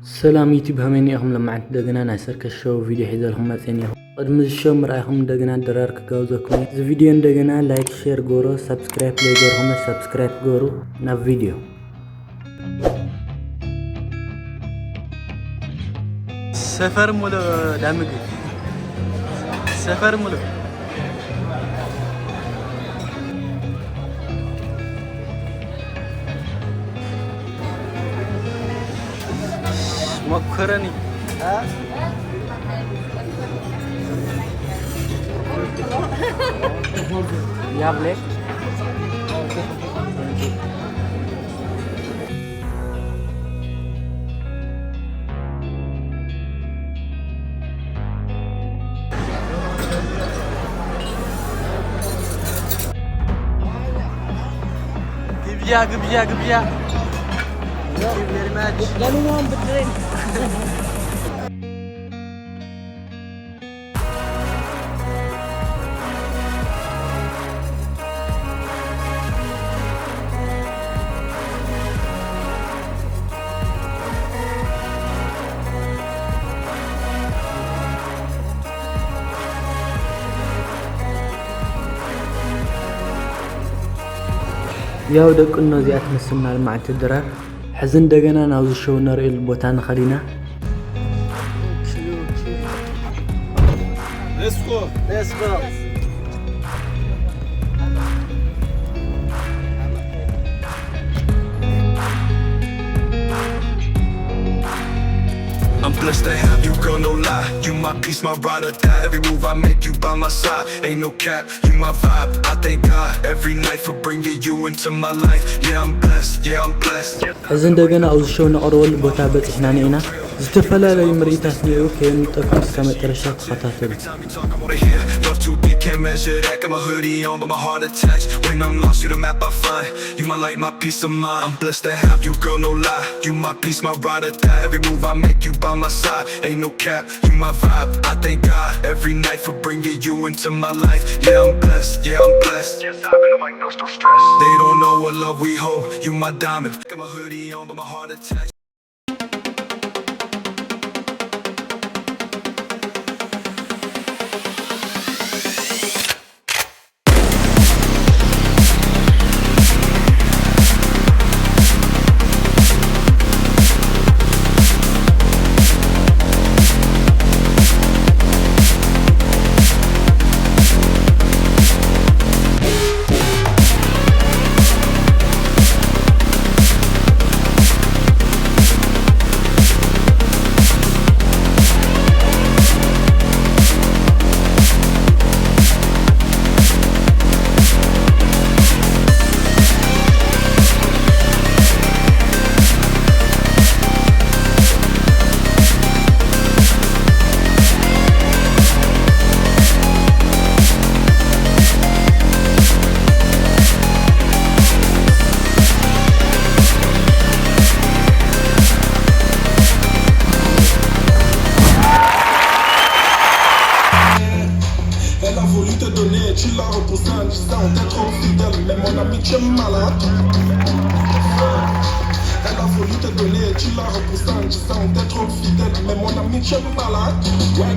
سلام يوتيوب هميني أخم لما عد دقنا نا سيركس شو فيديو حيزا لهم ماتين يخم قدم الشو مرأيكم دقنا درارك قوزكم إذا فيديو دقنا لايك شير قورو سبسكرايب لي قورهم سبسكرايب قورو نا فيديو سفر مولو دامك سفر مولو مكرني يا بليك قبيا very much. Lalu mau benerin. يا ودك إنه زيات مسنا مع التدرار حزن دقنا ناوز الشو نرئي البوتان خلينا Let's go I'm blessed to have you, girl, no lie. You my peace, my ride or die. Every move I make, you by my side. Ain't no cap, you my vibe. I thank God every night for bringing you into my life. Yeah, I'm blessed. حزن دقنا أو شو نقرول بوتابت إحنا نينا زتفلا لي مريت أسنيو كين تفهم سمع ترشات خطاتل Can't measure that, got my hoodie on, but my heart attached. When I'm lost, you the map I find. You my light, my peace of mind. I'm blessed to have you, girl, no lie. You my peace, my ride or die. Every move I make, you by my side. Ain't no cap, you my vibe. I thank God every night for bringing you into my life. Yeah, I'm blessed. Yes, I've been like no stress. They don't know what love we hold. You my diamond, got my hoodie on, but my heart attached. Tu l'as repoussé en disant t'es trop fidèle, mais mon ami tu es malade. Elle a voulu te donner, tu l'as repoussé en disant t'es trop fidèle, mais mon ami tu es malade. Ouais.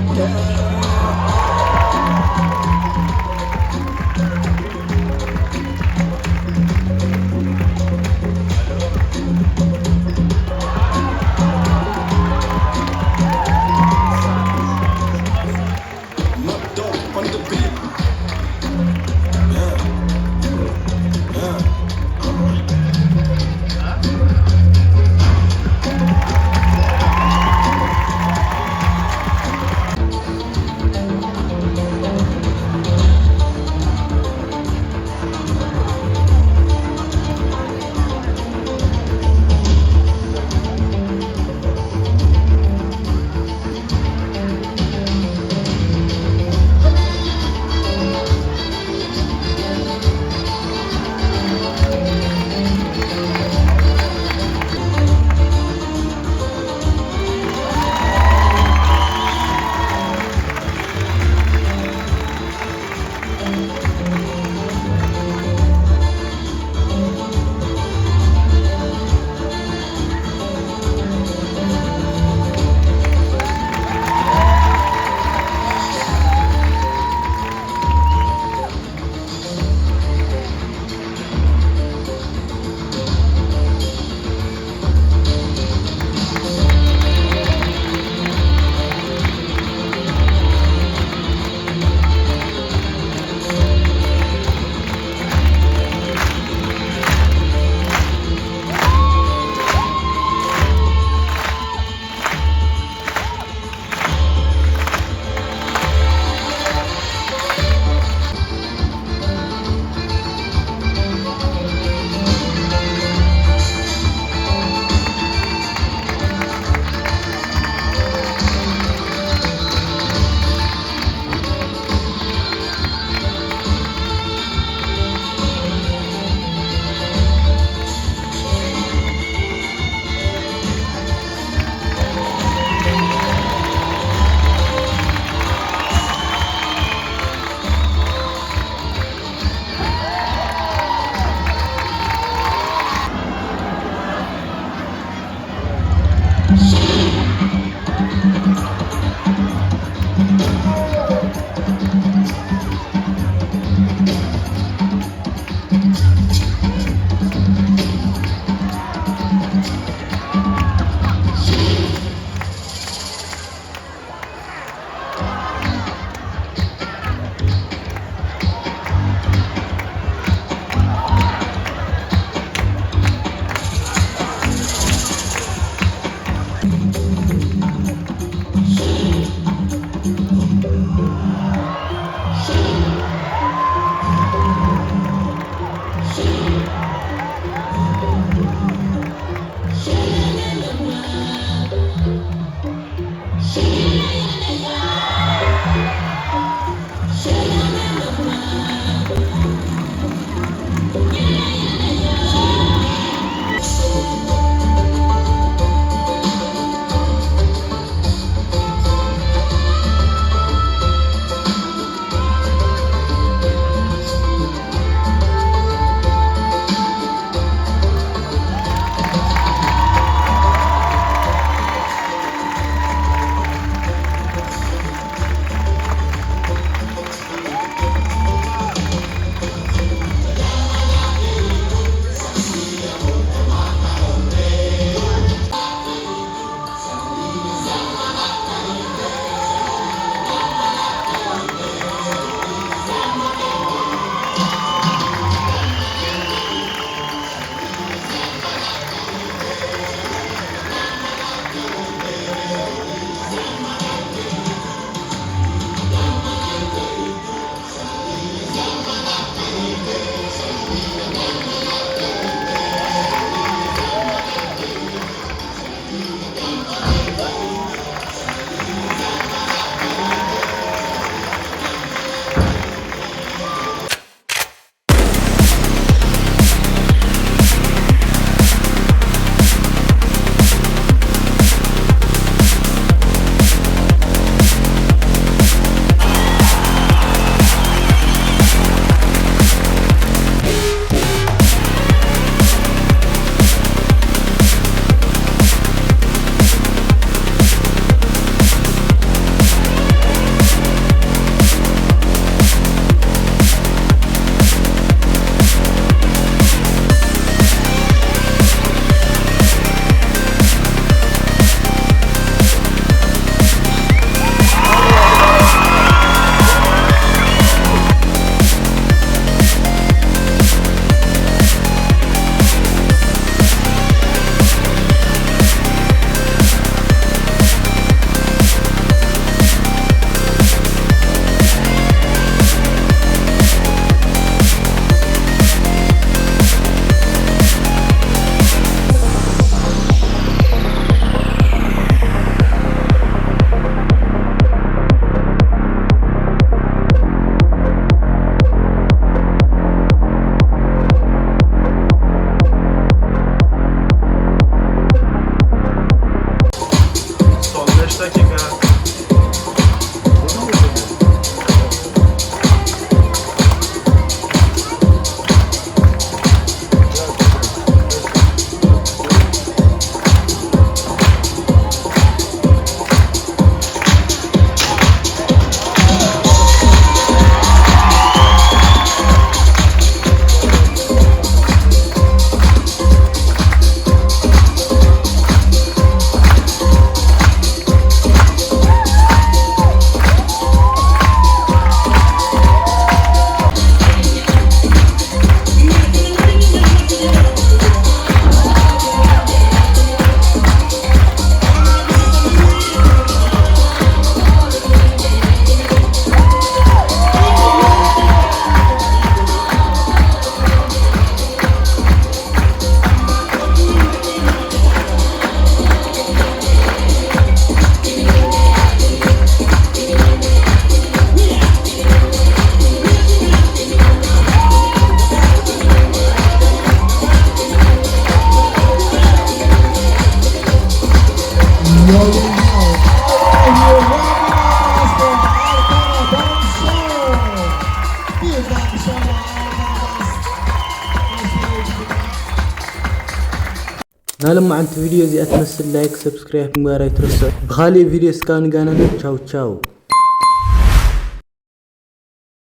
نالما عن فيديو زي أتمثل لايك سبسكرايب مغاري ترسل بخالي فيديو سكان قانا تشاو تشاو